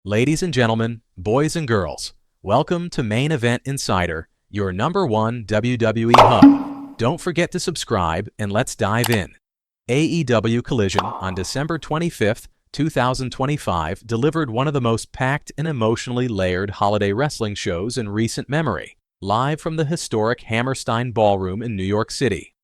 Ladies and gentlemen, boys and girls, welcome to Main Event Insider, your #1 WWE hub. Don't forget to subscribe and let's dive in. AEW Collision on December 25th, 2025 delivered one of the most packed and emotionally layered holiday wrestling shows in recent memory, live from the historic Hammerstein Ballroom in New York City.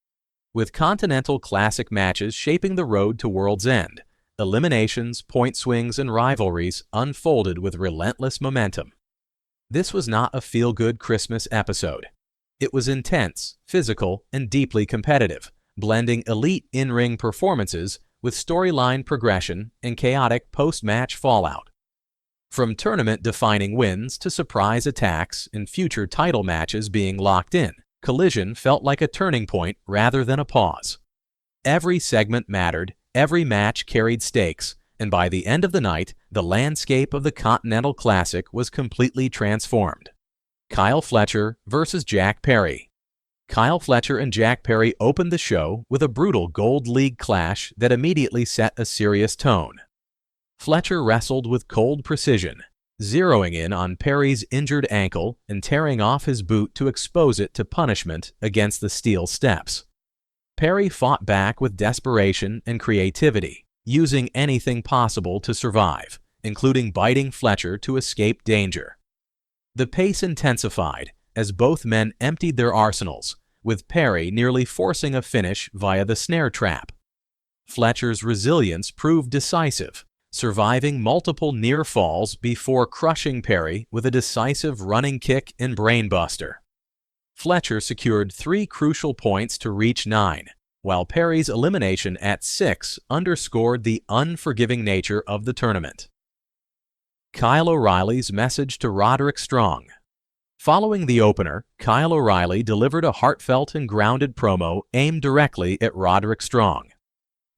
With Continental Classic matches shaping the road to World's End, eliminations, point swings, and rivalries unfolded with relentless momentum. This was not a feel-good Christmas episode. It was intense, physical, and deeply competitive, blending elite in-ring performances with storyline progression and chaotic post-match fallout. From tournament-defining wins to surprise attacks and future title matches being locked in, Collision felt like a turning point rather than a pause. Every segment mattered, every match carried stakes, and by the end of the night, the landscape of the Continental Classic was completely transformed. Kyle Fletcher versus Jack Perry. Kyle Fletcher and Jack Perry opened the show with a brutal Gold League clash that immediately set a serious tone. Fletcher wrestled with cold precision, zeroing in on Perry's injured ankle and tearing off his boot to expose it to punishment against the steel steps. Perry fought back with desperation and creativity, using anything possible to survive, including biting Fletcher to escape danger. The pace intensified as both men emptied their arsenals, with Perry nearly forcing a finish via the snare trap. Fletcher's resilience proved decisive, surviving multiple near falls before crushing Perry with a decisive running kick and brainbuster. Fletcher secured 3 crucial points to reach 9, while Perry's elimination at 6 underscored the unforgiving nature of the tournament. Kyle O'Reilly's message to Roderick Strong. Following the opener, Kyle O'Reilly delivered a heartfelt and grounded promo aimed directly at Roderick Strong.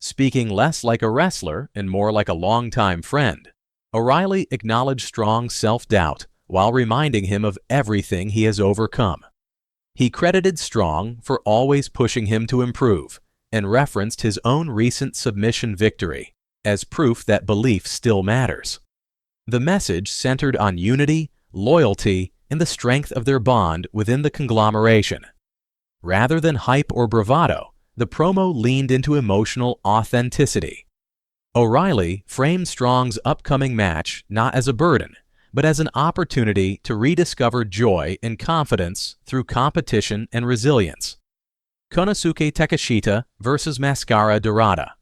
Speaking less like a wrestler and more like a longtime friend, O'Reilly acknowledged Strong's self-doubt while reminding him of everything he has overcome. He credited Strong for always pushing him to improve and referenced his own recent submission victory as proof that belief still matters. The message centered on unity, loyalty, and the strength of their bond within the conglomeration. Rather than hype or bravado, the promo leaned into emotional authenticity. O'Reilly framed Strong's upcoming match not as a burden, but as an opportunity to rediscover joy and confidence through competition and resilience. Konosuke Takeshita versus Mascara Dorada.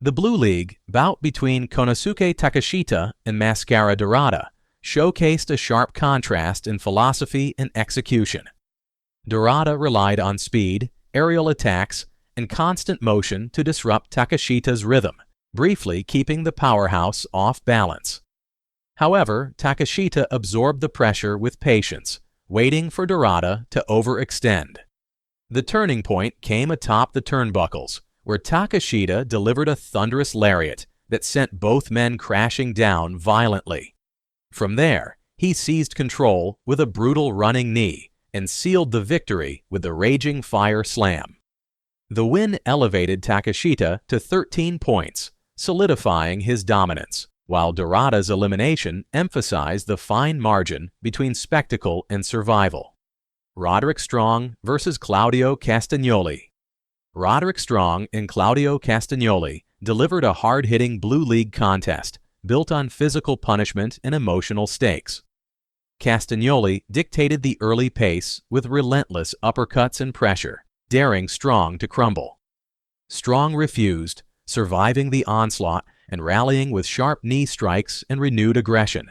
The Blue League bout between Konosuke Takeshita and Mascara Dorada showcased a sharp contrast in philosophy and execution. Dorada relied on speed, aerial attacks, and constant motion to disrupt Takeshita's rhythm, briefly keeping the powerhouse off balance. However, Takeshita absorbed the pressure with patience, waiting for Dorada to overextend. The turning point came atop the turnbuckles, where Takeshita delivered a thunderous lariat that sent both men crashing down violently. From there, he seized control with a brutal running knee and sealed the victory with the Raging Fire Slam. The win elevated Takeshita to 13 points, solidifying his dominance, while Dorada's elimination emphasized the fine margin between spectacle and survival. Roderick Strong versus Claudio Castagnoli. Roderick Strong and Claudio Castagnoli delivered a hard-hitting Blue League contest built on physical punishment and emotional stakes. Castagnoli dictated the early pace with relentless uppercuts and pressure, daring Strong to crumble. Strong refused, surviving the onslaught and rallying with sharp knee strikes and renewed aggression.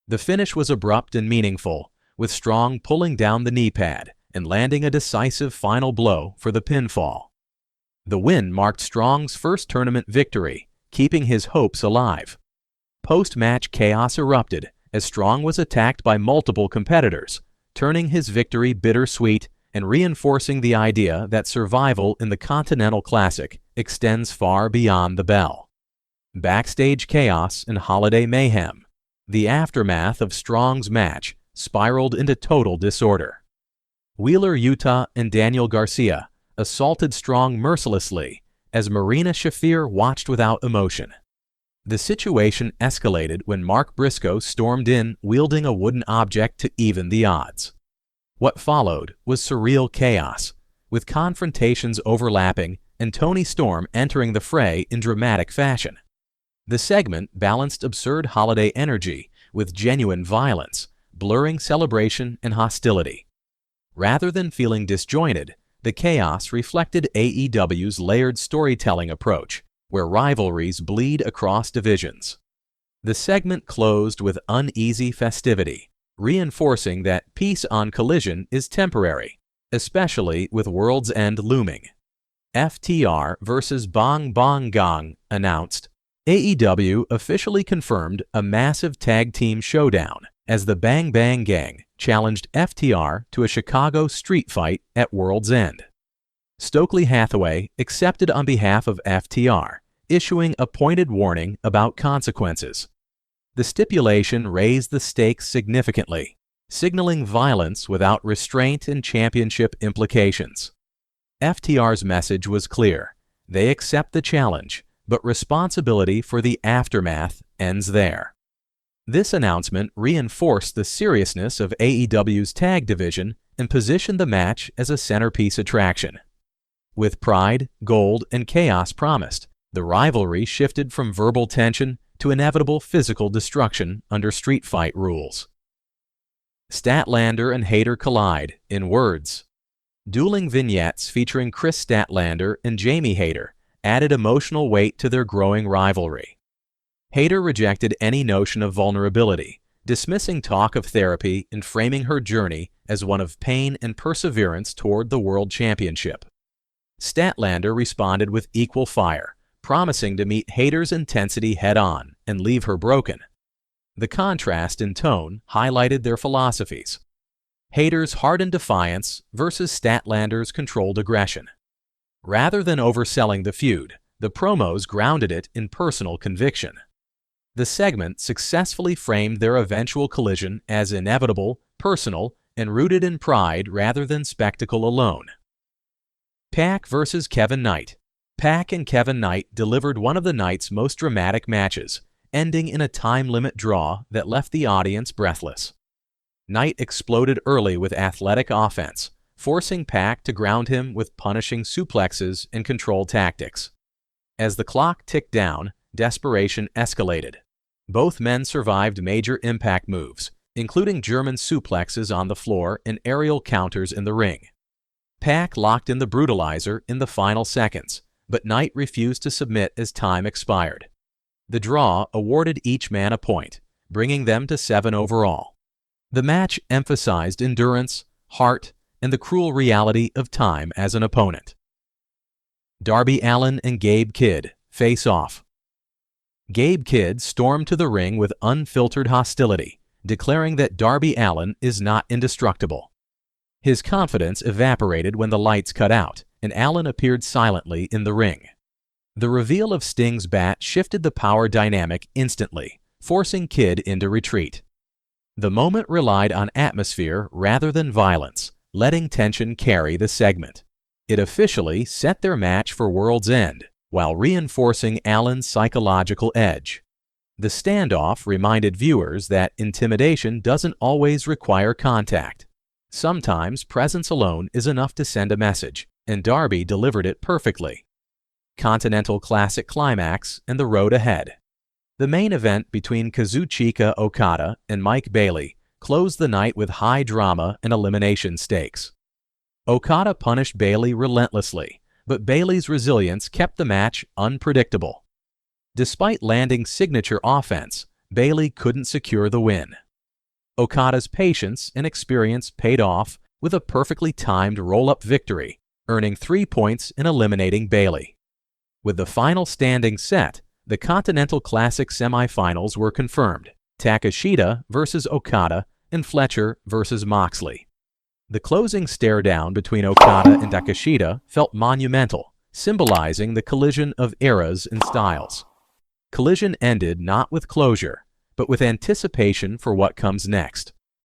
The finish was abrupt and meaningful, with Strong pulling down the knee pad and landing a decisive final blow for the pinfall. The win marked Strong's first tournament victory, keeping his hopes alive. Post-match chaos erupted as Strong was attacked by multiple competitors, turning his victory bittersweet and reinforcing the idea that survival in the Continental Classic extends far beyond the bell. Backstage chaos and holiday mayhem. The aftermath of Strong's match spiraled into total disorder. Wheeler Yuta and Daniel Garcia assaulted Strong mercilessly as Marina Shafir watched without emotion. The situation escalated when Mark Briscoe stormed in wielding a wooden object to even the odds. What followed was surreal chaos, with confrontations overlapping and Toni Storm entering the fray in dramatic fashion. The segment balanced absurd holiday energy with genuine violence, blurring celebration and hostility. Rather than feeling disjointed, the chaos reflected AEW's layered storytelling approach, where rivalries bleed across divisions. The segment closed with uneasy festivity, reinforcing that peace on Collision is temporary, especially with World's End looming. FTR vs. Bong Bong Gong announced. AEW officially confirmed a massive tag team showdown as the Bang Bang Gang challenged FTR to a Chicago street fight at World's End. Stokely Hathaway accepted on behalf of FTR, issuing a pointed warning about consequences. The stipulation raised the stakes significantly, signaling violence without restraint and championship implications. FTR's message was clear. They accept the challenge, but responsibility for the aftermath ends there. This announcement reinforced the seriousness of AEW's tag division and positioned the match as a centerpiece attraction. With pride, gold, and chaos promised, the rivalry shifted from verbal tension to inevitable physical destruction under street fight rules. Statlander and Hayter collide, in words. Dueling vignettes featuring Chris Statlander and Jamie Hayter added emotional weight to their growing rivalry. Hayter rejected any notion of vulnerability, dismissing talk of therapy and framing her journey as one of pain and perseverance toward the World Championship. Statlander responded with equal fire, promising to meet Hayter's intensity head-on and leave her broken. The contrast in tone highlighted their philosophies. Hayter's hardened defiance versus Statlander's controlled aggression. Rather than overselling the feud, the promos grounded it in personal conviction. The segment successfully framed their eventual collision as inevitable, personal, and rooted in pride rather than spectacle alone. Pac vs. Kevin Knight. Pac and Kevin Knight delivered one of the night's most dramatic matches, ending in a time-limit draw that left the audience breathless. Knight exploded early with athletic offense, forcing Pac to ground him with punishing suplexes and control tactics. As the clock ticked down, desperation escalated. Both men survived major impact moves, including German suplexes on the floor and aerial counters in the ring. Pac locked in the brutalizer in the final seconds, but Knight refused to submit as time expired. The draw awarded each man a point, bringing them to 7 overall. The match emphasized endurance, heart, and the cruel reality of time as an opponent. Darby Allin and Gabe Kidd face off. Gabe Kidd stormed to the ring with unfiltered hostility, declaring that Darby Allin is not indestructible. His confidence evaporated when the lights cut out, and Allin appeared silently in the ring. The reveal of Sting's bat shifted the power dynamic instantly, forcing Kidd into retreat. The moment relied on atmosphere rather than violence, letting tension carry the segment. It officially set their match for World's End, while reinforcing Allin's psychological edge. The standoff reminded viewers that intimidation doesn't always require contact. Sometimes presence alone is enough to send a message, and Darby delivered it perfectly. Continental Classic climax and the road ahead. The main event between Kazuchika Okada and Mike Bailey closed the night with high drama and elimination stakes. Okada punished Bailey relentlessly, but Bailey's resilience kept the match unpredictable. Despite landing signature offense, Bailey couldn't secure the win. Okada's patience and experience paid off with a perfectly timed roll-up victory, earning 3 points and eliminating Bailey. With the final standing set, the Continental Classic semifinals were confirmed: Takeshita vs. Okada and Fletcher vs. Moxley. The closing stare-down between Okada and Takeshita felt monumental, symbolizing the collision of eras and styles. Collision ended not with closure, but with anticipation for what comes next.